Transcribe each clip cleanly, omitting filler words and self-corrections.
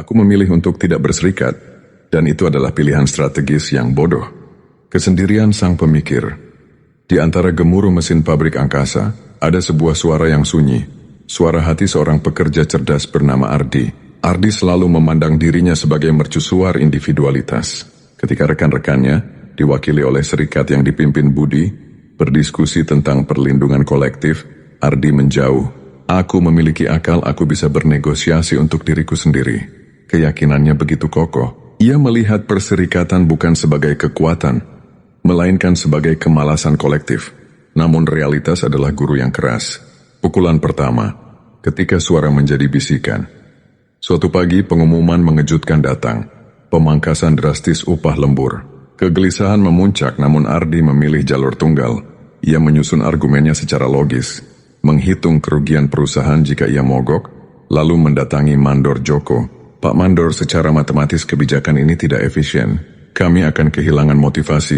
Aku memilih untuk tidak berserikat, dan itu adalah pilihan strategis yang bodoh. Kesendirian sang pemikir. Di antara gemuruh mesin pabrik angkasa, ada sebuah suara yang sunyi. Suara hati seorang pekerja cerdas bernama Ardi. Ardi selalu memandang dirinya sebagai mercusuar individualitas. Ketika rekan-rekannya, diwakili oleh serikat yang dipimpin Budi, berdiskusi tentang perlindungan kolektif, Ardi menjauh. Aku memiliki akal, aku bisa bernegosiasi untuk diriku sendiri. Keyakinannya begitu kokoh. Ia melihat perserikatan bukan sebagai kekuatan, melainkan sebagai kemalasan kolektif. Namun realitas adalah guru yang keras. Pukulan pertama, ketika suara menjadi bisikan. Suatu pagi pengumuman mengejutkan datang. Pemangkasan drastis upah lembur. Kegelisahan memuncak, namun Ardi memilih jalur tunggal. Ia menyusun argumennya secara logis, menghitung kerugian perusahaan jika ia mogok, lalu mendatangi Mandor Joko. Pak Mandor, secara matematis kebijakan ini tidak efisien. Kami akan kehilangan motivasi,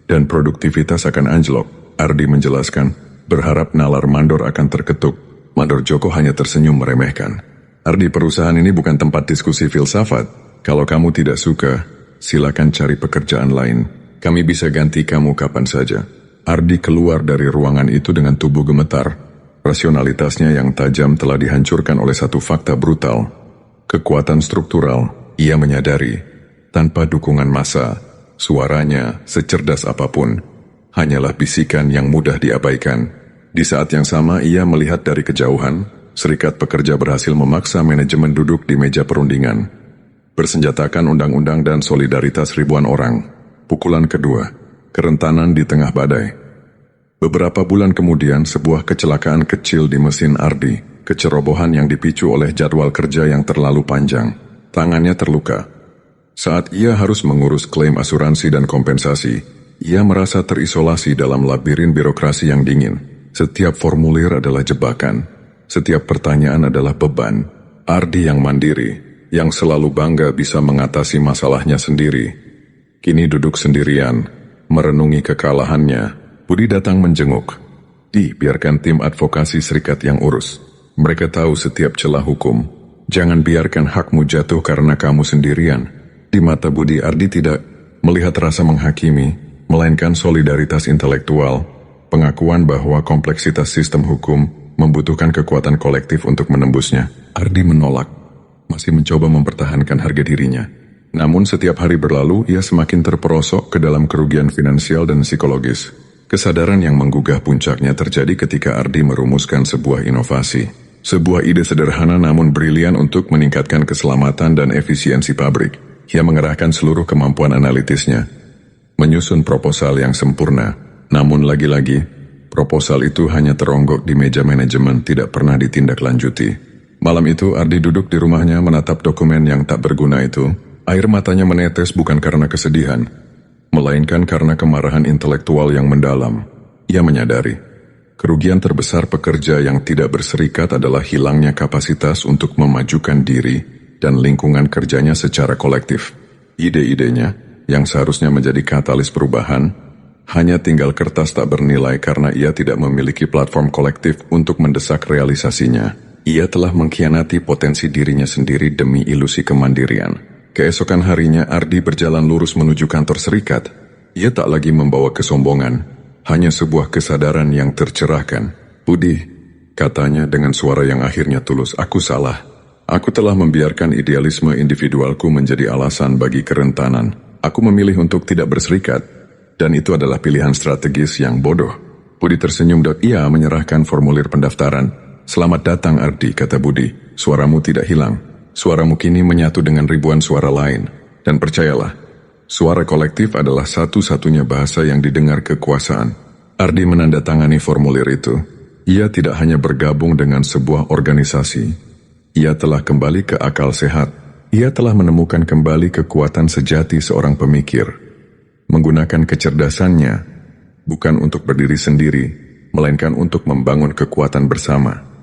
dan produktivitas akan anjlok. Ardi menjelaskan, berharap nalar Mandor akan terketuk. Mandor Joko hanya tersenyum meremehkan. Ardi, perusahaan ini bukan tempat diskusi filsafat. Kalau kamu tidak suka, silakan cari pekerjaan lain. Kami bisa ganti kamu kapan saja. Ardi keluar dari ruangan itu dengan tubuh gemetar. Rasionalitasnya yang tajam telah dihancurkan oleh satu fakta brutal. Kekuatan struktural, ia menyadari, tanpa dukungan massa, suaranya, secerdas apapun, hanyalah bisikan yang mudah diabaikan. Di saat yang sama ia melihat dari kejauhan, serikat pekerja berhasil memaksa manajemen duduk di meja perundingan. Bersenjatakan undang-undang dan solidaritas ribuan orang. Pukulan kedua, kerentanan di tengah badai. Beberapa bulan kemudian sebuah kecelakaan kecil di mesin Ardi. Kecerobohan yang dipicu oleh jadwal kerja yang terlalu panjang. Tangannya terluka. Saat ia harus mengurus klaim asuransi dan kompensasi, ia merasa terisolasi dalam labirin birokrasi yang dingin. Setiap formulir adalah jebakan. Setiap pertanyaan adalah beban. Ardi yang mandiri, yang selalu bangga bisa mengatasi masalahnya sendiri, kini duduk sendirian, merenungi kekalahannya. Budi datang menjenguk. Biarkan tim advokasi serikat yang urus. Mereka tahu setiap celah hukum. Jangan biarkan hakmu jatuh karena kamu sendirian. Di mata Budi, Ardi tidak melihat rasa menghakimi, melainkan solidaritas intelektual, pengakuan bahwa kompleksitas sistem hukum membutuhkan kekuatan kolektif untuk menembusnya. Ardi menolak, masih mencoba mempertahankan harga dirinya. Namun setiap hari berlalu, ia semakin terperosok ke dalam kerugian finansial dan psikologis. Kesadaran yang menggugah puncaknya terjadi ketika Ardi merumuskan sebuah inovasi. Sebuah ide sederhana namun brilian untuk meningkatkan keselamatan dan efisiensi pabrik. Ia mengerahkan seluruh kemampuan analitisnya, menyusun proposal yang sempurna. Namun lagi-lagi, proposal itu hanya teronggok di meja manajemen, tidak pernah ditindaklanjuti. Malam itu Ardi duduk di rumahnya menatap dokumen yang tak berguna itu. Air matanya menetes bukan karena kesedihan, melainkan karena kemarahan intelektual yang mendalam. Ia menyadari, kerugian terbesar pekerja yang tidak berserikat adalah hilangnya kapasitas untuk memajukan diri dan lingkungan kerjanya secara kolektif. Ide-idenya, yang seharusnya menjadi katalis perubahan, hanya tinggal kertas tak bernilai karena ia tidak memiliki platform kolektif untuk mendesak realisasinya. Ia telah mengkhianati potensi dirinya sendiri demi ilusi kemandirian. Keesokan harinya Ardi berjalan lurus menuju kantor serikat. Ia tak lagi membawa kesombongan, hanya sebuah kesadaran yang tercerahkan. Budi, katanya dengan suara yang akhirnya tulus, aku salah. Aku telah membiarkan idealisme individualku menjadi alasan bagi kerentanan. Aku memilih untuk tidak berserikat, dan itu adalah pilihan strategis yang bodoh. Budi tersenyum dan ia menyerahkan formulir pendaftaran. Selamat datang Ardi, kata Budi. Suaramu tidak hilang. Suaramu kini menyatu dengan ribuan suara lain. Dan percayalah, suara kolektif adalah satu-satunya bahasa yang didengar kekuasaan. Ardi menandatangani formulir itu. Ia tidak hanya bergabung dengan sebuah organisasi. Ia telah kembali ke akal sehat. Ia telah menemukan kembali kekuatan sejati seorang pemikir. Menggunakan kecerdasannya, bukan untuk berdiri sendiri, melainkan untuk membangun kekuatan bersama.